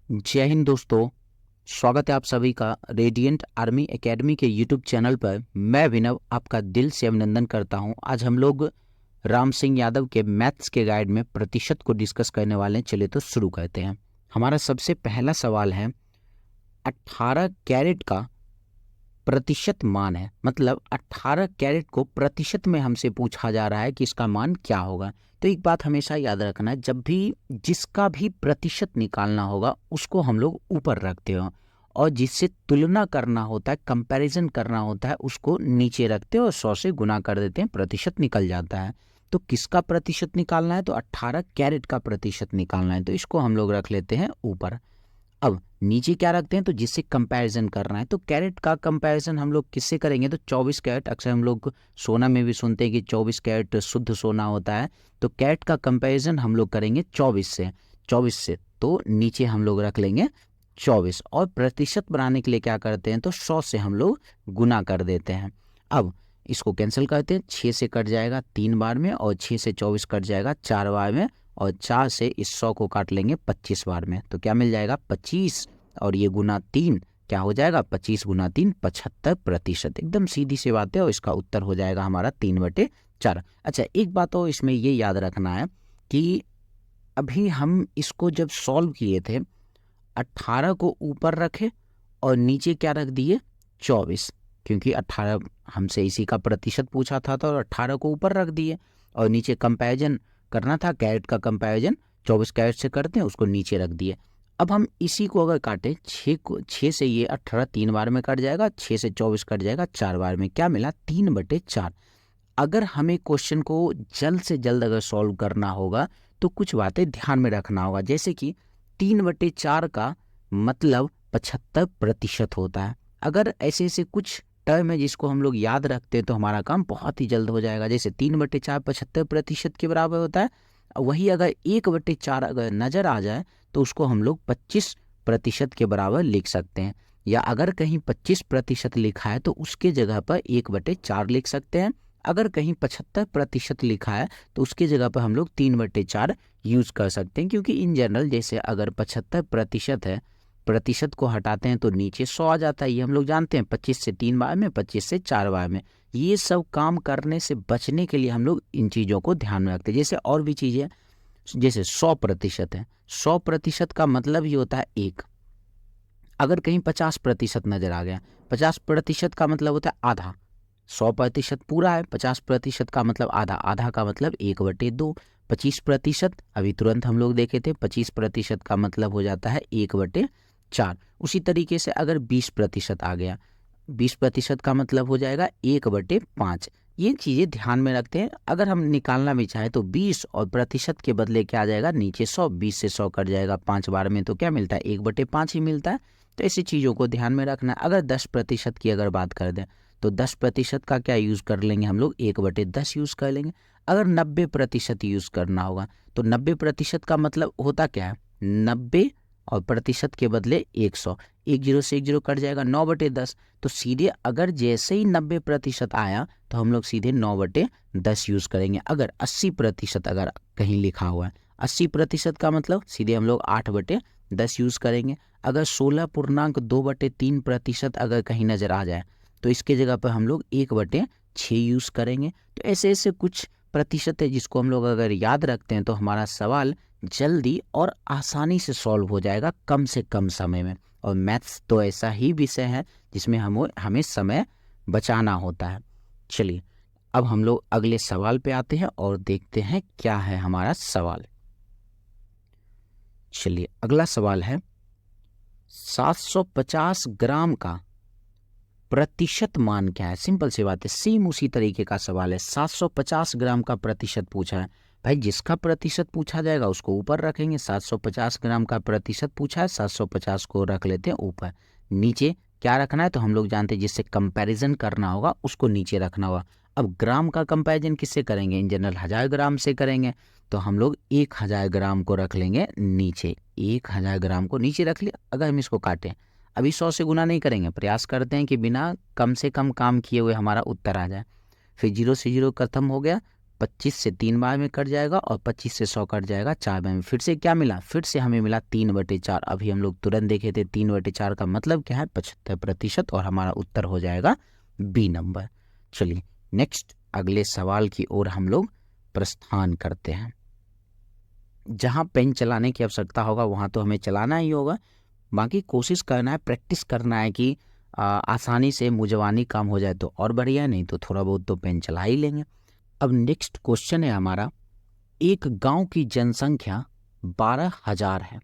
जय हिंद दोस्तों। स्वागत है आप सभी का रेडिएंट आर्मी एकेडमी के यूट्यूब चैनल पर। मैं विनव आपका दिल से अभिनंदन करता हूं। आज हम लोग राम सिंह यादव के मैथ्स के गाइड में प्रतिशत को डिस्कस करने वाले हैं। चलिए तो शुरू करते हैं। हमारा सबसे पहला सवाल है 18 कैरेट का प्रतिशत मान है। मतलब 18 कैरेट को प्रतिशत में हमसे पूछा जा रहा है कि इसका मान क्या होगा। तो एक बात हमेशा याद रखना है, जब भी जिसका भी प्रतिशत निकालना होगा उसको हम लोग ऊपर रखते हो और जिससे तुलना करना होता है, कंपैरिजन करना होता है, उसको नीचे रखते हो और 100 से गुना कर देते हैं, प्रतिशत निकल जाता है। तो किसका प्रतिशत निकालना है? तो 18 कैरेट का प्रतिशत निकालना है, तो इसको हम लोग रख लेते हैं ऊपर। अब नीचे क्या रखते हैं? तो जिससे कंपैरिजन करना है। तो कैरेट का कंपैरिजन हम लोग किससे करेंगे? तो 24 कैरेट। अक्सर हम लोग सोना में भी सुनते हैं कि 24 कैरेट शुद्ध सोना होता है। तो कैरेट का कंपैरिजन हम लोग करेंगे 24 से। तो नीचे हम लोग रख लेंगे 24 और प्रतिशत बनाने के लिए क्या करते हैं? तो 100 से हम लोग गुना कर देते हैं। अब इसको कैंसिल करते हैं। 6 से कट जाएगा 3 बार में और 6 से 24 कट जाएगा 4 बार में और 4 से इस 100 को काट लेंगे 25 बार में। तो क्या मिल जाएगा? 25 और ये गुना 3 क्या हो जाएगा? 25 गुना 3 75%। एकदम सीधी सी बात है और इसका उत्तर हो जाएगा हमारा 3/4। अच्छा, एक बात और इसमें ये याद रखना है कि अभी हम इसको जब सॉल्व किए थे 18 को ऊपर रखे और नीचे क्या रख दिए? 24, क्योंकि 18 हमसे इसी का प्रतिशत पूछा था तो 18 को ऊपर रख दिए और नीचे कंपैरिजन करना था। कैरेट का कंपैरिजन 24 कैरेट से करते हैं, उसको नीचे रख दिए। अब हम इसी को अगर काटें 6 से ये 18 3 बार में कट जाएगा, 6 से 24 कट जाएगा 4 बार में। क्या मिला? 3/4। अगर हमें क्वेश्चन को जल्द से जल्द अगर सॉल्व करना होगा तो कुछ बातें ध्यान में रखना होगा, जैसे कि 3/4 का मतलब 75% होता है। अगर ऐसे ऐसे कुछ टर्म है जिसको हम लोग याद रखते हैं तो हमारा काम बहुत ही जल्द हो जाएगा। जैसे 3/4 75% के बराबर होता है। वही अगर 1/4 अगर नज़र आ जाए तो उसको हम लोग 25% के बराबर लिख सकते हैं, या अगर कहीं 25% लिखा है तो उसके जगह पर 1/4 लिख सकते हैं। अगर कहीं 75% लिखा है तो उसकी जगह पर हम लोग 3/4 यूज कर सकते हैं, क्योंकि इन जनरल जैसे अगर 75% है, प्रतिशत को हटाते हैं तो नीचे 100 आ जाता है। ये हम लोग जानते हैं। 25 से 3 बार में, 25 से 4 बार में। ये सब काम करने से बचने के लिए हम लोग इन चीज़ों को ध्यान में रखते हैं। जैसे और भी चीज़ें, जैसे 100% है। 100% का मतलब ही होता है 1। अगर कहीं 50% नजर आ गया, 50% का मतलब होता है आधा। 100% पूरा है, 50% का मतलब आधा, आधा का मतलब 1/2। 25% अभी तुरंत हम लोग देखे थे, 25% का मतलब हो जाता है 1/4। उसी तरीके से अगर 20% आ गया, 20% का मतलब हो जाएगा 1/5। ये चीज़ें ध्यान में रखते हैं। अगर हम निकालना भी चाहे तो 20 और प्रतिशत के बदले क्या आ जाएगा? नीचे 100। 20 से 100 कट जाएगा 5 बार में तो क्या मिलता है? 1/5 ही मिलता है। तो ऐसी चीज़ों को ध्यान में रखना है। अगर 10% की अगर बात कर दें तो 10% का क्या यूज़ कर लेंगे हम लोग? 1/10 यूज़ कर लेंगे। अगर 90% यूज़ करना होगा तो 90% का मतलब होता क्या है? 90 और प्रतिशत के बदले 100। 10 से 10 कट जाएगा 9/10। तो सीधे अगर जैसे ही 90% आया तो हम लोग सीधे 9/10 यूज़ करेंगे। अगर 80% अगर कहीं लिखा हुआ है, 80% का मतलब सीधे हम लोग 8/10 यूज़ करेंगे। अगर 16.2/3% अगर कहीं नज़र आ जाए तो इसके जगह पर हम लोग 1/6 यूज़ करेंगे। तो ऐसे ऐसे कुछ प्रतिशत है जिसको हम लोग अगर याद रखते हैं तो हमारा सवाल जल्दी और आसानी से सॉल्व हो जाएगा कम से कम समय में। और मैथ्स तो ऐसा ही विषय है जिसमें हमें समय बचाना होता है। चलिए अब हम लोग अगले सवाल पे आते हैं और देखते हैं क्या है हमारा सवाल। चलिए अगला सवाल है 750 ग्राम का प्रतिशत मान क्या है? सिंपल सी बात है, सेम उसी तरीके का सवाल है। 750 ग्राम का प्रतिशत पूछा है। भाई जिसका प्रतिशत पूछा जाएगा उसको ऊपर रखेंगे। 750 ग्राम का प्रतिशत पूछा है, 750 को रख लेते हैं ऊपर। नीचे क्या रखना है? तो हम लोग जानते हैं जिससे कंपैरिजन करना होगा उसको नीचे रखना होगा। अब ग्राम का कंपैरिजन किससे करेंगे? इन जनरल 1000 ग्राम से करेंगे। तो हम लोग 1000 ग्राम को रख लेंगे नीचे। 1000 ग्राम को नीचे रख लिया। अगर हम इसको काटें, अभी 100 से गुना नहीं करेंगे, प्रयास करते हैं कि बिना कम से कम काम किए हुए हमारा उत्तर आ जाए। फिर 0 से 0 खत्म हो गया 25 से 3 बार में कट जाएगा और 25 से 100 कट जाएगा 4 बार में। फिर से क्या मिला, फिर से हमें मिला 3/4। अभी हम लोग तुरंत देखे थे 3/4 का मतलब क्या है, 75%, और हमारा उत्तर हो जाएगा बी नंबर। चलिए नेक्स्ट अगले सवाल की ओर हम लोग प्रस्थान करते हैं। जहाँ पेन चलाने की आवश्यकता होगा वहाँ तो हमें चलाना ही होगा, बाकी कोशिश करना है, प्रैक्टिस करना है कि आसानी से मुजवानी काम हो जाए तो और बढ़िया, नहीं तो थोड़ा बहुत तो पेन चला ही लेंगे। अब नेक्स्ट क्वेश्चन है हमारा, एक गांव की जनसंख्या 12,000 है।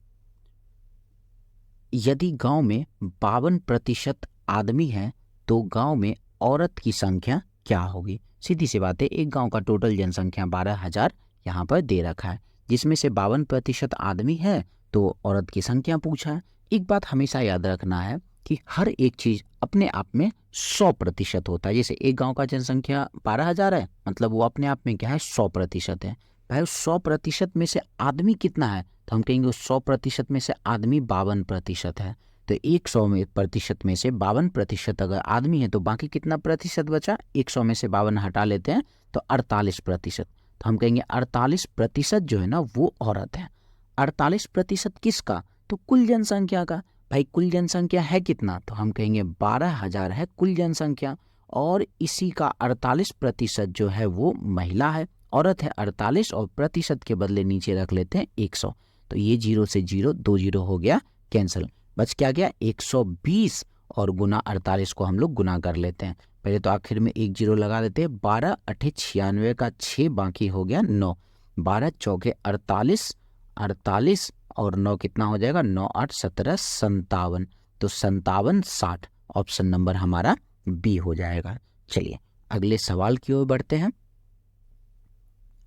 यदि गांव में 52% आदमी है तो गांव में औरत की संख्या क्या होगी। सीधी सी बात है, एक गांव का टोटल जनसंख्या 12,000 यहाँ पर दे रखा है, जिसमें से 52% आदमी है तो औरत की संख्या पूछा है। एक बात हमेशा याद रखना है कि हर एक चीज अपने आप में 100% होता है। जैसे एक गांव का जनसंख्या 12,000 है, मतलब वो अपने आप में क्या है, 100% है। भाई 100% में से आदमी कितना है, तो हम कहेंगे 100% में से आदमी 52% है। तो 100% में से 52% अगर आदमी है तो बाकी कितना प्रतिशत बचा, 100 में से 52 हटा लेते हैं तो 48%। तो हम कहेंगे 48% जो है ना वो औरत है। 48% किसका, तो कुल जनसंख्या का। भाई कुल जनसंख्या है कितना, तो हम कहेंगे 12,000 है कुल जनसंख्या, और इसी का 48% जो है वो महिला है, औरत है 48, और प्रतिशत के बदले नीचे रख लेते हैं 100। तो ये 0 से 0 2 0 हो गया कैंसिल, बच क्या गया 120, और गुना 48 को हम लोग गुना कर लेते हैं। पहले तो आखिर में 1 0 लगा देते हैं, 12 8 96 का 6 बाकी हो गया 9, 12 चौके 48, 48 और 9 कितना हो जाएगा, 9 8 17 57। तो 57 60 ऑप्शन नंबर हमारा बी हो जाएगा। चलिए अगले सवाल की ओर बढ़ते हैं।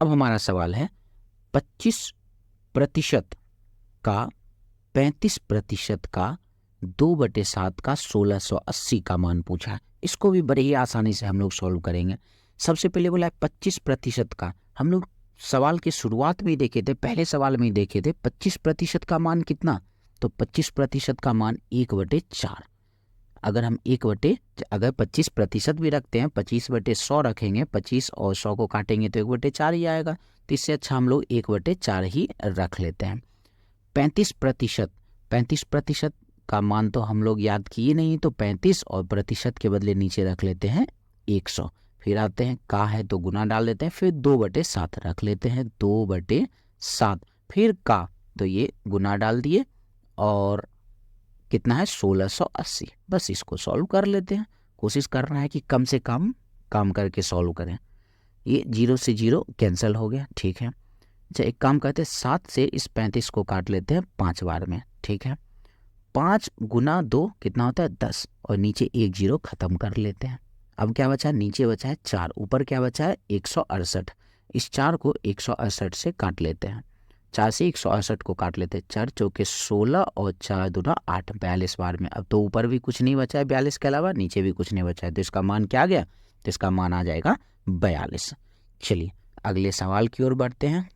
अब हमारा सवाल है 25% का 35% का 2/7 का 1680 का मान पूछा है। इसको भी बड़े ही आसानी से हम लोग सॉल्व करेंगे। सबसे पहले बोला है 25% का, हम लोग सवाल की शुरुआत में ही देखे थे, पहले सवाल में ही देखे थे 25% का मान कितना, तो 25% का मान 1/4। अगर हम अगर 25% भी रखते हैं, 25/100 रखेंगे, 25 और 100 को काटेंगे तो 1/4 ही आएगा। तो इससे अच्छा हम लोग 1/4 ही रख लेते हैं। 35% का मान तो हम लोग याद किए नहीं, तो 35 और प्रतिशत के बदले नीचे रख लेते हैं 100। फिर आते हैं का है तो गुना डाल देते हैं, फिर 2/7 रख लेते हैं, 2/7, फिर का तो ये गुना डाल दिए, और कितना है 1680। बस इसको सॉल्व कर लेते हैं। कोशिश करना है कि कम से कम काम करके सॉल्व करें। ये 0 से 0 कैंसिल हो गया, ठीक है। अच्छा एक काम करते हैं, 7 से इस 35 को काट लेते हैं 5 बार में, ठीक है। 5 गुना 2 कितना होता है 10, और नीचे 1 0 खत्म कर लेते हैं। अब क्या बचा है, नीचे बचा है 4, ऊपर क्या बचा है 168। इस 4 को 168 से काट लेते हैं, 4 से 168 को काट लेते हैं, 4 चौके 16 और 4 दूना 8, 42 बार में। अब तो ऊपर भी कुछ नहीं बचा है 42 के अलावा, नीचे भी कुछ नहीं बचा है, तो इसका मान क्या आ गया, तो इसका मान आ जाएगा 42। चलिए अगले सवाल की ओर बढ़ते हैं।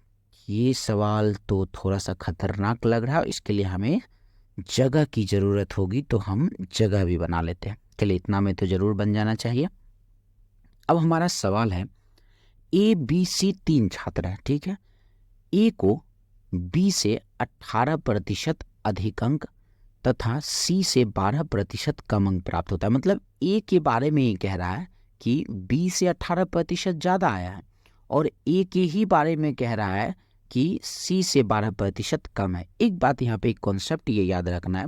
ये सवाल तो थोड़ा सा खतरनाक लग रहा है, इसके लिए हमें जगह की ज़रूरत होगी, तो हम जगह भी बना लेते हैं। चलिए इतना में तो ज़रूर बन जाना चाहिए। अब हमारा सवाल है, ए बी सी 3 छात्र हैं, ठीक है। ए को बी से 18% अधिक अंक तथा सी से 12% कम अंक प्राप्त होता है। मतलब ए के बारे में ये कह रहा है कि बी से 18% ज़्यादा आया है, और ए के ही बारे में कह रहा है कि सी से 12% कम है। एक बात यहाँ पे एक कॉन्सेप्ट ये याद रखना है,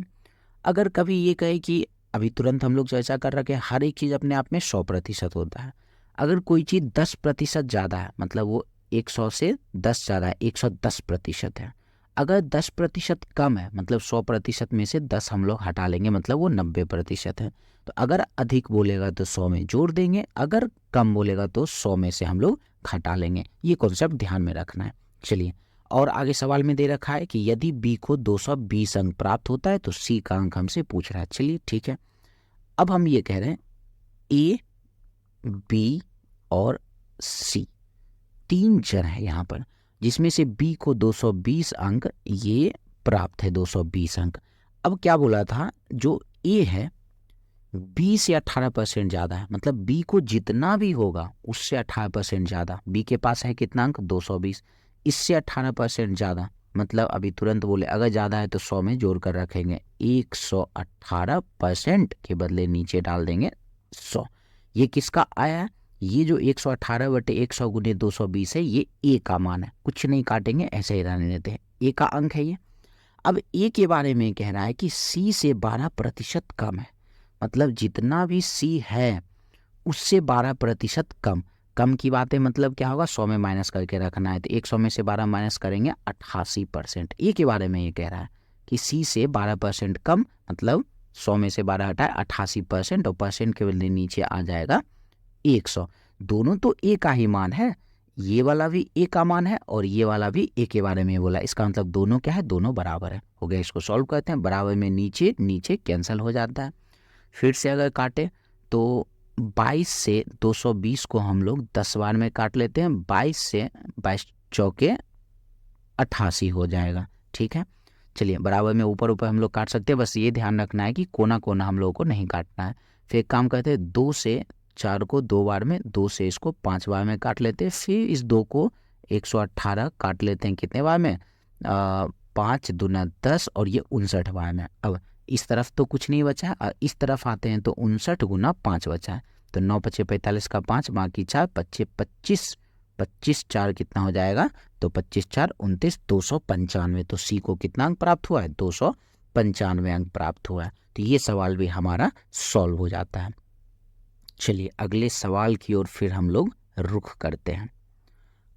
अगर कभी ये कहे कि अभी तुरंत हम लोग चर्चा कर रखे हैं हर एक चीज़ अपने आप में 100% होता है। अगर कोई चीज़ 10% ज़्यादा है, मतलब वो 100 से 10 ज़्यादा है, 110% है। अगर 10% कम है, मतलब 100% में से 10 हम लोग हटा लेंगे, मतलब वो 90% है। तो अगर अधिक बोलेगा तो 100 में जोड़ देंगे, अगर कम बोलेगा तो 100 में से हम लोग घटा लेंगे। ये कॉन्सेप्ट ध्यान में रखना है। चलिए और आगे सवाल में दे रखा है कि यदि बी को 220 अंक प्राप्त होता है तो सी का अंक हमसे पूछ रहा है। चलिए ठीक है, अब हम ये कह रहे हैं ए बी और सी 3 जन है यहाँ पर, जिसमें से बी को 220 अंक ये प्राप्त है, 220 अंक। अब क्या बोला था, जो ए है बी से 18% ज़्यादा है, मतलब बी को जितना भी होगा उससे 18% ज़्यादा। बी के पास है कितना अंक 220, इससे 18% ज़्यादा, मतलब अभी तुरंत बोले अगर ज़्यादा है तो 100 में जोड़ कर रखेंगे, 118% के बदले नीचे डाल देंगे 100। ये किसका आया है? ये जो 118/100 गुने 220 है, ये ए का मान है, कुछ नहीं काटेंगे, ऐसे ही रहने देते हैं, ए का अंक है ये। अब ए के बारे में कह रहा है कि सी से 12% कम है, मतलब जितना भी सी है उससे 12% कम। कम की बात है, मतलब क्या होगा, 100 में माइनस करके रखना है, तो 100 में से 12 माइनस करेंगे 88%। ए के बारे में ये कह रहा है कि सी से 12% कम, मतलब 100 में से 12 हटाए 88%, और परसेंट के बदले नीचे आ जाएगा 100। दोनों तो ए का ही मान है, ये वाला भी ए का मान है और ये वाला भी ए के बारे में बोला, इसका मतलब दोनों क्या है, दोनों बराबर है। हो गया, इसको सॉल्व करते हैं। बराबर में नीचे नीचे कैंसिल हो जाता है। फिर से अगर काटे तो 22 से 220 को हम लोग 10 बार में काट लेते हैं, 22 से 22 चौके 88 हो जाएगा। ठीक है, चलिए बराबर में ऊपर ऊपर हम लोग काट सकते हैं, बस ये ध्यान रखना है कि कोना कोना हम लोगों को नहीं काटना है। फिर एक काम करते हैं, 2 से 4 को 2 बार में, 2 से इसको 5 बार में काट लेते हैं, फिर इस 2 को 118 काट लेते हैं कितने बार में, 5 दूना 10 और ये 59 बार में। अब इस तरफ तो कुछ नहीं बचा है और इस तरफ आते हैं तो 59 गुना 5 बचा है, तो 9 पचे 45 का 5, बाकी 4 पच्चे 25, 25 4 कितना हो जाएगा, तो 25 4 29, 295। तो सी को कितना अंक प्राप्त हुआ है, 295 अंक प्राप्त हुआ है। तो ये सवाल भी हमारा सॉल्व हो जाता है। चलिए अगले सवाल की ओर फिर हम लोग रुख करते हैं।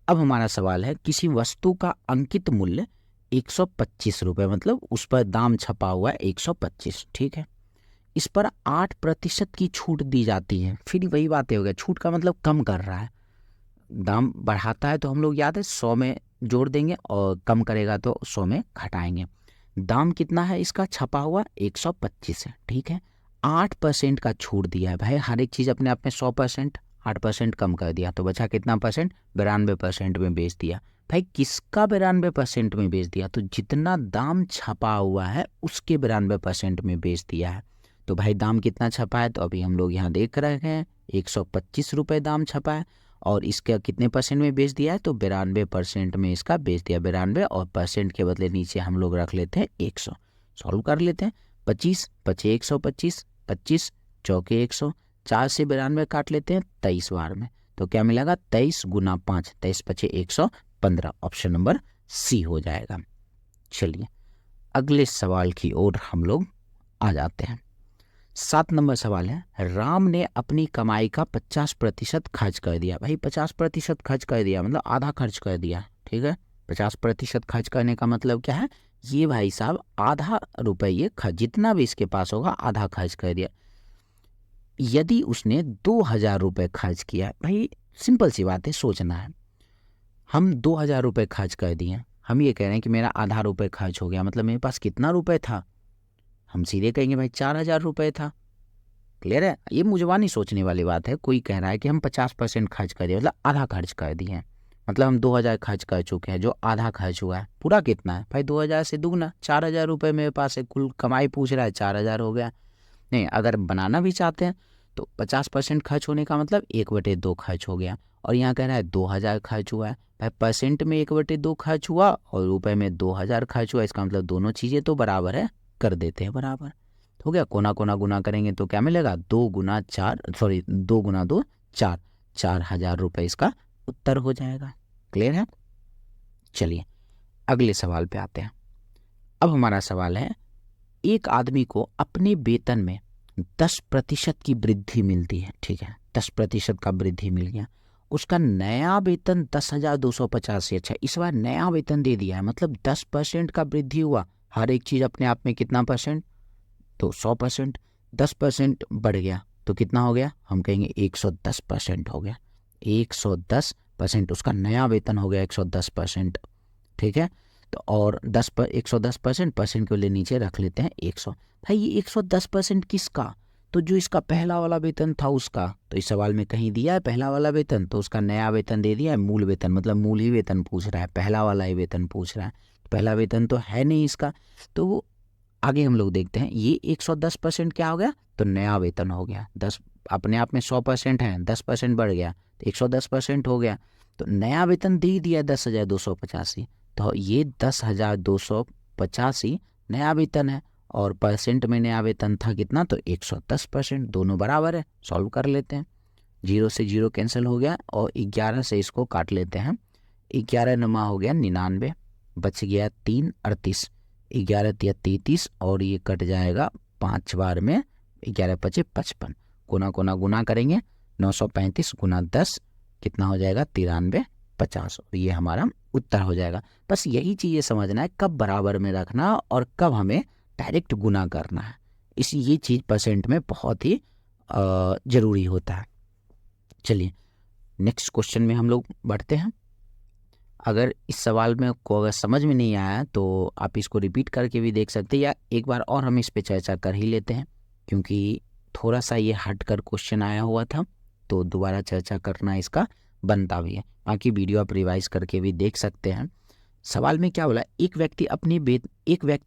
अब हमारा सवाल है, किसी वस्तु का अंकित मूल्य 125 रुपये, मतलब उस पर दाम छपा हुआ है 125, ठीक है। इस पर 8% की छूट दी जाती है। फिर वही बातें हो गया, छूट का मतलब कम कर रहा है, दाम बढ़ाता है तो हम लोग याद है 100 में जोड़ देंगे और कम करेगा तो 100 में घटाएंगे। दाम कितना है इसका छपा हुआ, 125 है, ठीक है। 8% का छूट दिया है भाई, हर एक चीज़ अपने आप में 100%, 8% कम कर दिया तो बचा कितना परसेंट, 92% में बेच दिया। भाई किसका 92% में बेच दिया, तो जितना दाम छपा हुआ है उसके 92% में बेच दिया है। तो भाई दाम कितना छपा है, तो अभी हम लोग यहाँ देख रहे हैं 125 रुपये दाम छपा है, और इसका कितने परसेंट में बेच दिया है, तो 92% में इसका बेच दिया, 92, और परसेंट के बदले नीचे हम लोग रख लेते हैं 100। सॉल्व कर लेते हैं, 25 पचे 125, 25 चौके 100, 4 से 92 काट लेते हैं 23 बार में, तो क्या मिलेगा, 23 गुना 5, 23 पचे 115। ऑप्शन नंबर सी हो जाएगा। चलिए अगले सवाल की ओर हम लोग आ जाते हैं। 7 नंबर सवाल है, राम ने अपनी कमाई का 50% खर्च कर दिया। भाई 50% खर्च कर दिया मतलब आधा खर्च कर दिया, ठीक है। 50% खर्च करने का मतलब क्या है, ये भाई साहब आधा रुपये जितना भी इसके पास होगा आधा खर्च कर दिया। यदि उसने 2000 रुपये खर्च किया, भाई सिंपल सी बात है, सोचना है। हम 2000 रुपये खर्च कर दिए, हम ये कह रहे हैं कि मेरा आधा रुपये खर्च हो गया, मतलब मेरे पास कितना रुपये था, हम सीधे कहेंगे भाई 4000 रुपये था। क्लियर है, ये मुझवानी सोचने वाली बात है। कोई कह रहा है कि हम 50% खर्च कर दिए, मतलब आधा खर्च कर दिए हैं, मतलब हम 2000 खर्च कर चुके हैं, जो आधा खर्च हुआ है। पूरा कितना है भाई, 2000 से दुगना, 4000 रुपये मेरे पास है, कुल कमाई पूछ रहा है 4000 हो गया। नहीं, अगर बनाना भी चाहते हैं तो 50% खर्च होने का मतलब 1/2 खर्च हो गया, और यहाँ कह रहा है 2000 खर्च हुआ है। भाई परसेंट में 1/2 खर्च हुआ और रुपए में 2000 खर्च हुआ, इसका मतलब दोनों चीज़ें तो बराबर है, कर देते हैं बराबर। हो गया, कोना कोना गुना करेंगे तो क्या मिलेगा, 2 गुना 4, सॉरी 2 गुना 2 4, 4000 रुपये इसका उत्तर हो जाएगा। क्लियर है। चलिए अगले सवाल पे आते हैं। अब हमारा सवाल है, एक आदमी को अपने वेतन में 10% की वृद्धि मिलती है, ठीक है, 10% का वृद्धि मिल गया। उसका नया वेतन 10,250 से, अच्छा इस बार नया वेतन दे दिया है, मतलब 10% का वृद्धि हुआ। हर एक चीज़ अपने आप में कितना परसेंट, तो 100%, 10% बढ़ गया तो कितना हो गया, हम कहेंगे 110% हो गया। 110% उसका नया वेतन हो गया 110%, ठीक है। तो और 110% परसेंट के लिए नीचे रख लेते हैं 100। भाई ये 110% किसका, तो जो इसका पहला वाला वेतन था उसका, तो इस सवाल में कहीं दिया है पहला वाला वेतन, तो उसका नया वेतन दे दिया है, मूल वेतन, मतलब मूल ही वेतन पूछ रहा है, पहला वाला ही वेतन पूछ रहा है। पहला वेतन तो है नहीं इसका, तो वो आगे हम लोग देखते हैं, ये 110% क्या हो गया, तो नया वेतन हो गया। 10 अपने आप में 100% है, 10% बढ़ गया तो 110% हो गया। तो नया वेतन दे दिया 10,285, तो ये 10,285 नया वेतन है, और परसेंट में नया वेतन था कितना, तो 110%। दोनों बराबर है, सॉल्व कर लेते हैं। 0 से 0 कैंसिल हो गया और 11 से इसको काट लेते हैं। 11 नमा हो गया 99, बच गया 3 38, 11 तिया 33 और ये कट जाएगा 5 बार में, 11 पचे 55, गुना गुना गुना करेंगे 935 गुना 10 कितना हो जाएगा 93 50, और ये हमारा उत्तर हो जाएगा। बस यही चीज़ें समझना है, कब बराबर में रखना और कब हमें डायरेक्ट गुना करना है। ये चीज़ परसेंट में बहुत ही ज़रूरी होता है। चलिए नेक्स्ट क्वेश्चन में हम लोग बढ़ते हैं। अगर इस सवाल में को अगर समझ में नहीं आया तो आप इसको रिपीट करके भी देख सकते हैं, या एक बार और हम इस पे चर्चा कर ही लेते हैं, क्योंकि थोड़ा सा ये हट कर क्वेश्चन आया हुआ था, तो दोबारा चर्चा करना इसका बनता भी है। बाकी वीडियो आप रिवाइज करके भी देख सकते हैं। सवाल में क्या बोला, एक व्यक्ति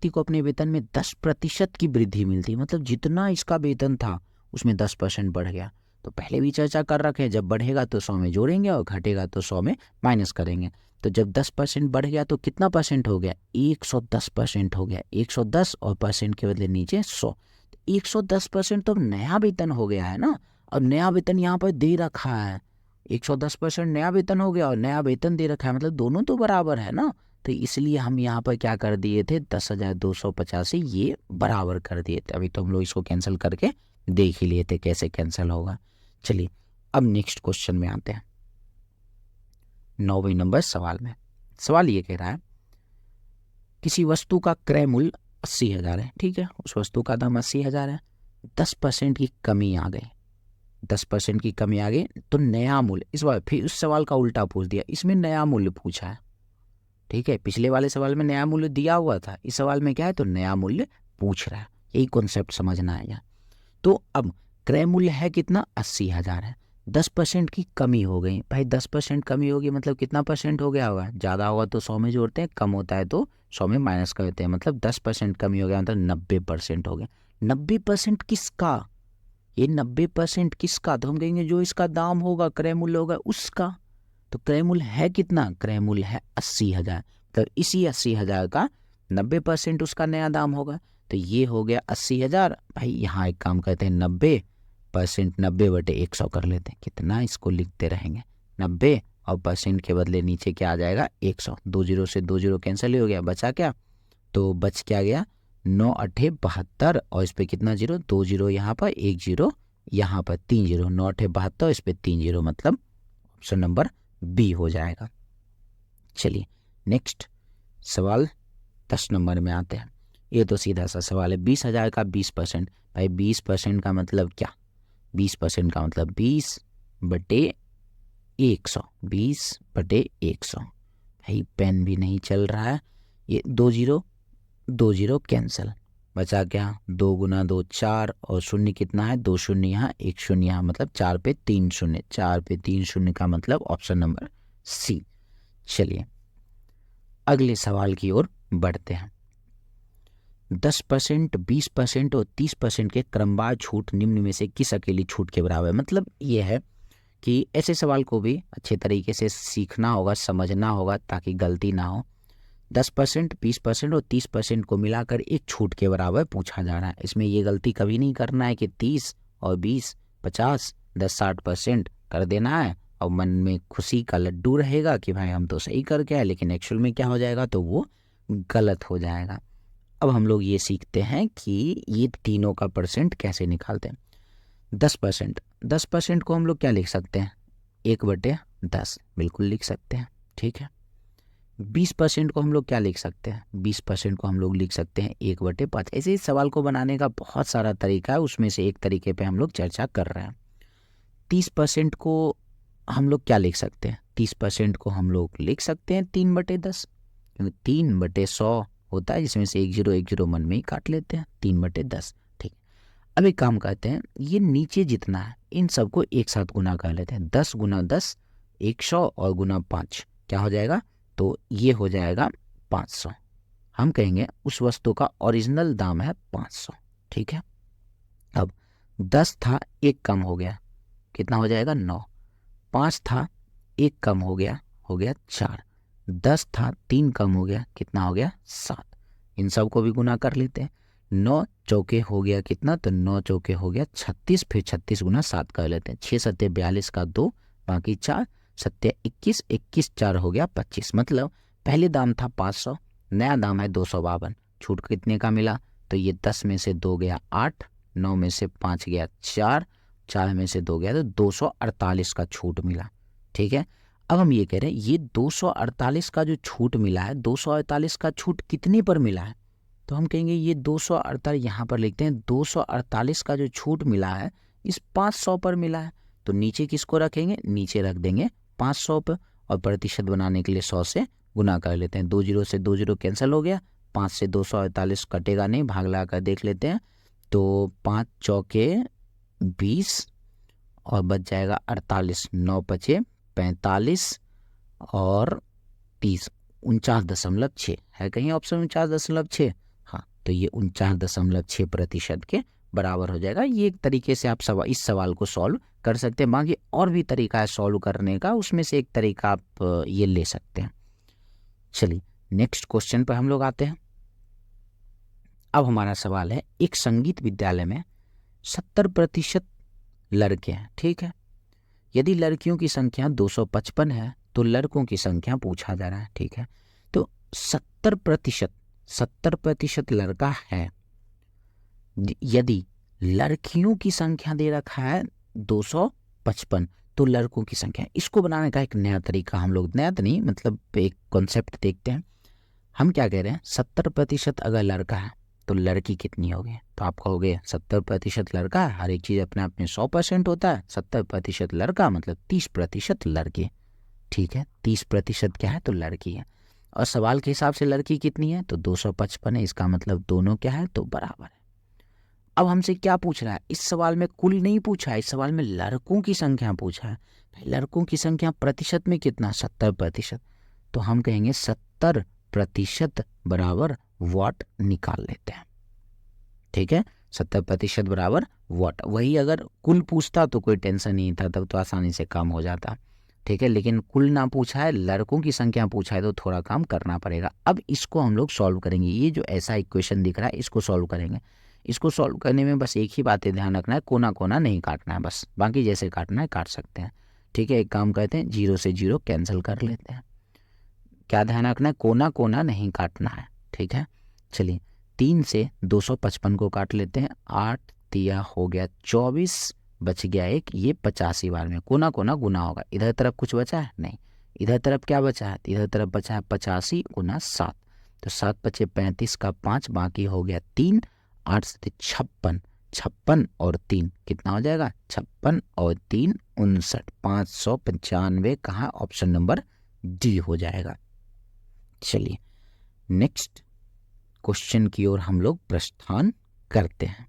को अपने वेतन में 10% की वृद्धि मिलती, मतलब जितना इसका वेतन था उसमें 10% बढ़ गया। तो पहले भी चर्चा कर रखे हैं, जब बढ़ेगा तो 100 में जोड़ेंगे और घटेगा तो 100 में माइनस करेंगे। तो जब 10% बढ़ गया तो कितना परसेंट हो गया, 110% हो गया। 110 और परसेंट के बदले नीचे 100, तो 110% तो नया वेतन हो गया है ना। और नया वेतन यहाँ पर दे रखा है, 110% नया वेतन हो गया और नया वेतन दे रखा है, मतलब दोनों तो बराबर है ना। तो इसलिए हम यहाँ पर क्या कर दिए थे, 10,285 ये बराबर कर दिए थे। अभी तो हम लोग इसको कैंसिल करके देख ही लिए थे कैसे कैंसिल होगा। चलिए अब नेक्स्ट क्वेश्चन में आते हैं। 9वें नंबर सवाल में सवाल ये कह रहा है, किसी वस्तु का क्रय मूल्य 80,000 है, ठीक है, उस वस्तु का दाम 80,000 है, 10% की कमी आ गई, 10% की कमी आ गई तो नया मूल्य, इस बार फिर उस सवाल का उल्टा पूछ दिया, इसमें नया मूल्य पूछा है, ठीक है। पिछले वाले सवाल में नया मूल्य दिया हुआ था, इस सवाल में क्या है, तो नया मूल्य पूछ रहा है। यही कॉन्सेप्ट समझना है यहाँ। तो अब क्रय मूल्य है कितना, 80,000 है, 10% की कमी हो गई। भाई 10% कमी होगी मतलब कितना परसेंट हो गया होगा, ज़्यादा होगा तो 100 में जोड़ते हैं, कम होता है तो 100 में माइनस करते हैं, मतलब 10% कमी हो गया, मतलब 90% हो गया। 90% किसका, ये 90% किसका, तो हम कहेंगे जो इसका दाम होगा, क्रय मूल्य होगा उसका। तो क्रय मूल्य है कितना, क्रय मूल्य है 80,000, तो इसी 80,000 का 90% उसका नया दाम होगा, तो ये हो गया 80,000। भाई यहाँ एक काम करते हैं, 90% 90/100 कर लेते हैं, कितना इसको लिखते रहेंगे, 90 और परसेंट के बदले नीचे क्या आ जाएगा 100, 2 जीरो से 2 जीरो कैंसिल हो गया, बचा क्या, तो बच क्या गया 9 8 72, और इस पे कितना जीरो, 2 जीरो यहाँ पर, 1 जीरो यहाँ पर, 3 जीरो, 9 8 72, इस पे 3 जीरो, मतलब ऑप्शन नंबर बी हो जाएगा। चलिए नेक्स्ट सवाल 10 नंबर में आते हैं। ये तो सीधा सा सवाल है, 20,000 का 20%। भाई 20% का मतलब क्या, 20% का मतलब 20/100, 20/100। भाई पेन भी नहीं चल रहा है, ये 2 जीरो कैंसिल, बचा क्या, 2 गुना 2 4, और शून्य कितना है, 2 शून्य यहाँ 1 शून्य यहाँ, मतलब 4 पे 3 शून्य, 4 पे 3 शून्य का मतलब ऑप्शन नंबर सी। चलिए अगले सवाल की ओर बढ़ते हैं। 10%, 20% और 30% के क्रमवार छूट निम्न में से किस अकेली छूट के बराबर है। मतलब ये है कि ऐसे सवाल को भी अच्छे तरीके से सीखना होगा, समझना होगा, ताकि गलती ना हो। 10%, 20% और 30% को मिलाकर एक छूट के बराबर पूछा जा रहा है। इसमें ये गलती कभी नहीं करना है कि 30 और 20 50 10 60% कर देना है और मन में खुशी का लड्डू रहेगा कि भाई हम तो सही करके आए, लेकिन एक्चुअल में क्या हो जाएगा, तो वो गलत हो जाएगा। अब हम लोग ये सीखते हैं कि ये तीनों का परसेंट कैसे निकालते हैं। 10% को हम लोग क्या लिख सकते हैं, 1/10 बिल्कुल लिख सकते हैं, ठीक है। 20% को हम लोग क्या लिख सकते हैं, 20% को हम लोग लिख सकते हैं 1/5। ऐसे इस सवाल को बनाने का बहुत सारा तरीका है, उसमें से एक तरीके पे हम लोग चर्चा कर रहे हैं। 30% को हम लोग क्या लिख सकते हैं, 30% को हम लोग लिख सकते हैं 3/10, क्योंकि 3/100 होता है, जिसमें से 1 जीरो मन में ही काट लेते हैं, 3/10, ठीक। अब एक काम करते हैं, ये नीचे जितना है इन सबको एक साथ गुना कर लेते हैं, 10 गुना 10 100 और गुना 5 क्या हो जाएगा, तो ये हो जाएगा 500। हम कहेंगे उस वस्तु का ओरिजिनल दाम है 500। ठीक है, अब 10 था, एक कम हो गया, कितना हो जाएगा 9। 5 था, एक कम हो गया 4। 10 था, 3 कम हो गया, कितना हो गया 7। इन सब को भी गुना कर लेते हैं। 9 चौके हो गया कितना, तो 9 चौके हो गया 36, फिर 36 गुना 7 कर लेते हैं। 6 सत्ते 42 का 2, बाकी 4 सत्ते 21, 21 4 हो गया 25। मतलब पहले दाम था 500, नया दाम है 252। छूट कितने का मिला, तो ये 10 में से 2 गया 8, 9 में से 5 गया 4, 4 में से 2 गया तो 248 का छूट मिला। ठीक है, अब हम ये कह रहे हैं ये 248 का जो छूट मिला है, 248 का छूट कितने पर मिला है, तो हम कहेंगे ये 248, यहाँ पर लिखते हैं 248 का जो छूट मिला है इस 500 पर मिला है। तो नीचे किसको रखेंगे, नीचे रख देंगे 500 पर, और प्रतिशत बनाने के लिए 100 से गुना कर लेते हैं। 2 जीरो से 2 जीरो कैंसिल हो गया, 5 से 248 कटेगा नहीं, भाग लगा कर देख लेते हैं, तो 5 चौके 20 और बच जाएगा 48, 9 बचे 45 और 30, 49.6 है कहीं ऑप्शन 49.6। हाँ, तो ये 49.6% के बराबर हो जाएगा। ये एक तरीके से आप इस सवाल को सॉल्व कर सकते हैं। बाकी और भी तरीका है सॉल्व करने का, उसमें से एक तरीका आप ये ले सकते हैं। चलिए नेक्स्ट क्वेश्चन पर हम लोग आते हैं। अब हमारा सवाल है, एक संगीत विद्यालय में 70% लड़के हैं। ठीक है, यदि लड़कियों की संख्या 255 है तो लड़कों की संख्या पूछा जा रहा है। ठीक है, तो 70% लड़का है, यदि लड़कियों की संख्या दे रखा है 255 तो लड़कों की संख्या, इसको बनाने का एक नया तरीका हम लोग, नया तो नहीं मतलब एक कॉन्सेप्ट देखते हैं। हम क्या कह रहे हैं, 70% अगर लड़का है तो लड़की कितनी होगी, तो आप कहोगे 70% लड़का है, हर एक चीज़ अपने आप में 100% होता है, 70% लड़का मतलब 30% लड़की। ठीक है, 30% क्या है, तो लड़की है, और सवाल के हिसाब से लड़की कितनी है, तो 255 है, इसका मतलब दोनों क्या है, तो बराबर है। अब हमसे क्या पूछ रहा है, इस सवाल में कुल नहीं पूछा है, इस सवाल में लड़कों की संख्या पूछा है। लड़कों की संख्या प्रतिशत में कितना, 70%, तो हम कहेंगे 70% बराबर वॉट निकाल लेते हैं। ठीक है, 70% बराबर वॉट। वही अगर कुल पूछता तो कोई टेंशन नहीं था, तब तो आसानी से काम हो जाता। ठीक है, लेकिन कुल ना पूछा है, लड़कों की संख्या पूछा है, तो थोड़ा काम करना पड़ेगा। अब इसको हम लोग सॉल्व करेंगे, ये जो ऐसा इक्वेशन दिख रहा है इसको सॉल्व करेंगे। इसको सॉल्व करने में बस एक ही बात है ध्यान रखना है, कोना कोना नहीं काटना है, बस बाकी जैसे काटना है काट सकते हैं। ठीक है, एक काम करते हैं, 0 से 0 कैंसिल कर लेते हैं। क्या ध्यान रखना है, कोना कोना नहीं काटना है। ठीक है, चलिए 3 से 255 को काट लेते हैं, 8 दिया हो गया 24, बच गया 1, ये 85 बार में कोना कोना गुना होगा। इधर तरफ कुछ बचा है नहीं, इधर तरफ क्या बचा है, इधर तरफ बचा है 85 गुना 7, तो 7 बचे 35 का 5, बाकी हो गया 3, 8 से 56, 56 और 3 कितना हो जाएगा, 56 और 3 59, 595 कहाँ, ऑप्शन नंबर डी हो जाएगा। चलिए नेक्स्ट क्वेश्चन की ओर हम लोग प्रस्थान करते हैं।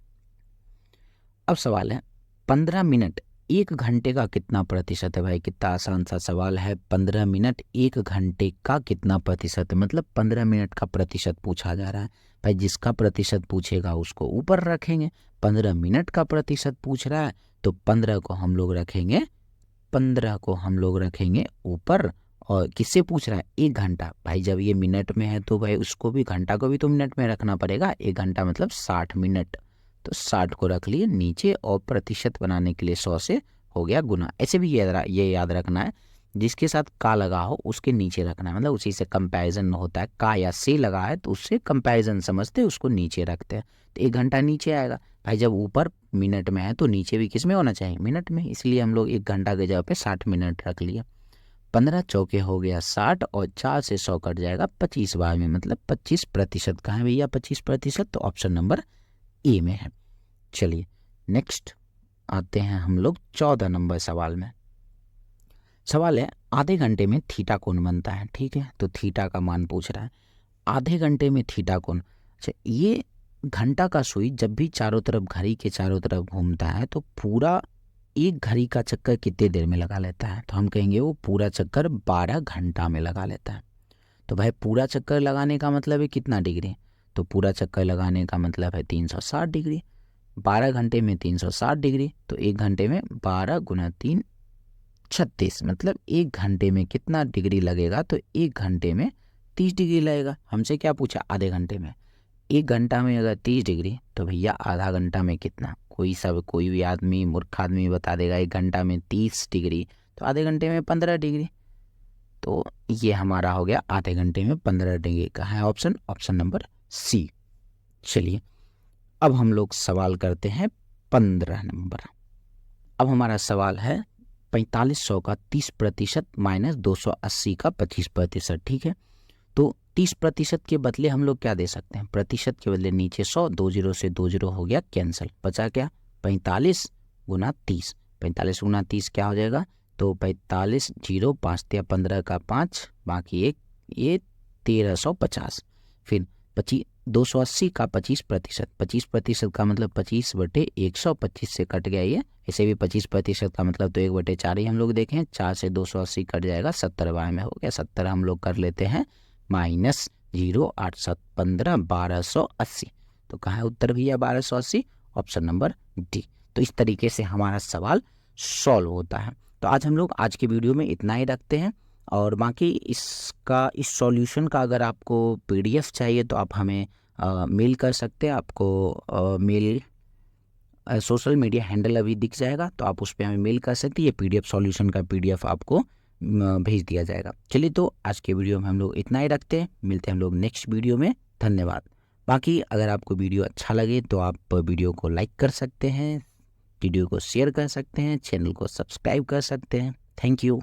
अब सवाल है 15 मिनट 1 घंटे का कितना प्रतिशत है। भाई कितना आसान सा सवाल है, 15 मिनट 1 घंटे का कितना प्रतिशत है, मतलब 15 मिनट का प्रतिशत पूछा जा रहा है। भाई जिसका प्रतिशत पूछेगा उसको ऊपर रखेंगे, 15 मिनट का प्रतिशत पूछ रहा है तो 15 को हम लोग रखेंगे, 15 को हम लोग रखेंगे ऊपर। और किससे पूछ रहा है, 1 घंटा। भाई जब ये मिनट में है तो भाई उसको भी, घंटा को भी तो मिनट में रखना पड़ेगा। 1 घंटा मतलब 60 मिनट, तो 60 को रख लिए नीचे, और प्रतिशत बनाने के लिए 100 से हो गया गुना। ऐसे भी ये याद रखना है, जिसके साथ का लगा हो उसके नीचे रखना है, मतलब उसी से कंपैरिजन होता है। का या से लगा है तो उससे कंपैरिजन समझते उसको नीचे रखते हैं, तो 1 घंटा नीचे आएगा। भाई जब ऊपर मिनट में है तो नीचे भी किस में होना चाहिए, मिनट में, इसलिए हम लोग 1 घंटा के जगह पे 60 मिनट रख लिए। 15 चौके हो गया 60, और 4 से 100 कट जाएगा 25 बार में, मतलब 25%। कहाँ है भैया 25%, तो ऑप्शन नंबर ए में है। चलिए नेक्स्ट आते हैं हम लोग 14 नंबर सवाल में। सवाल है आधे घंटे में थीटा कोण बनता है। ठीक है, तो थीटा का मान पूछ रहा है, आधे घंटे में थीटा कोण। अच्छा, ये घंटा का सुई जब भी चारों तरफ, घड़ी के चारों तरफ घूमता है तो पूरा एक घड़ी का चक्कर कितने देर में लगा लेता है, तो हम कहेंगे वो पूरा चक्कर 12 घंटा में लगा लेता है। तो भाई पूरा चक्कर लगाने का मतलब है कितना डिग्री, तो पूरा चक्कर लगाने का मतलब है 360 डिग्री। 12 घंटे में 360 डिग्री, तो 1 घंटे में 12 गुना 3 36, मतलब 1 घंटे में कितना डिग्री लगेगा, तो 1 घंटे में 30 डिग्री लगेगा। हमसे क्या पूछा, आधे घंटे में। 1 घंटा में अगर 30 डिग्री तो भैया आधा घंटा में कितना, कोई भी आदमी, मूर्ख आदमी बता देगा 1 घंटा में 30 डिग्री, तो आधे घंटे में 15 डिग्री। तो ये हमारा हो गया आधे घंटे में 15 डिग्री का है ऑप्शन, ऑप्शन नंबर सी। चलिए अब हम लोग सवाल करते हैं 15 नंबर। अब हमारा सवाल है 4500 का 30% माइनस 280 का 25%, ठीक है। तो 30% के बदले हम लोग क्या दे सकते हैं, प्रतिशत के बदले नीचे 100, 2 जीरो से 2 जीरो हो गया कैंसिल, बचा क्या 45 गुना 30। 45 गुना 30 क्या हो जाएगा, तो 45 जीरो 5 या 15 का 5, बाकी एक ये 1350। फिर 280 का 25%, 25% का मतलब 25/125 से कट गया ये, इसे भी 25% का मतलब तो 1/4 ही हम लोग देखें, 4 से 280 कट जाएगा, 70 बाय में हो गया। 70 हम लोग कर लेते हैं माइनस 0 8 7 15 1280। तो कहाँ है उत्तर भैया 1280, ऑप्शन नंबर डी। तो इस तरीके से हमारा सवाल सॉल्व होता है। तो आज हम लोग आज के वीडियो में इतना ही रखते हैं, और बाकी इस सॉल्यूशन का अगर आपको पीडीएफ चाहिए तो आप हमें मेल कर सकते हैं। आपको मेल सोशल मीडिया हैंडल अभी दिख जाएगा, तो आप उस पर हमें मेल कर सकते हैं। ये पीडीएफ सॉल्यूशन का पीडीएफ आपको भेज दिया जाएगा। चलिए तो आज के वीडियो में हम लोग इतना ही रखते हैं, मिलते हैं हम लोग नेक्स्ट वीडियो में। धन्यवाद। बाकी अगर आपको वीडियो अच्छा लगे तो आप वीडियो को लाइक कर सकते हैं, वीडियो को शेयर कर सकते हैं, चैनल को सब्सक्राइब कर सकते हैं। Thank you.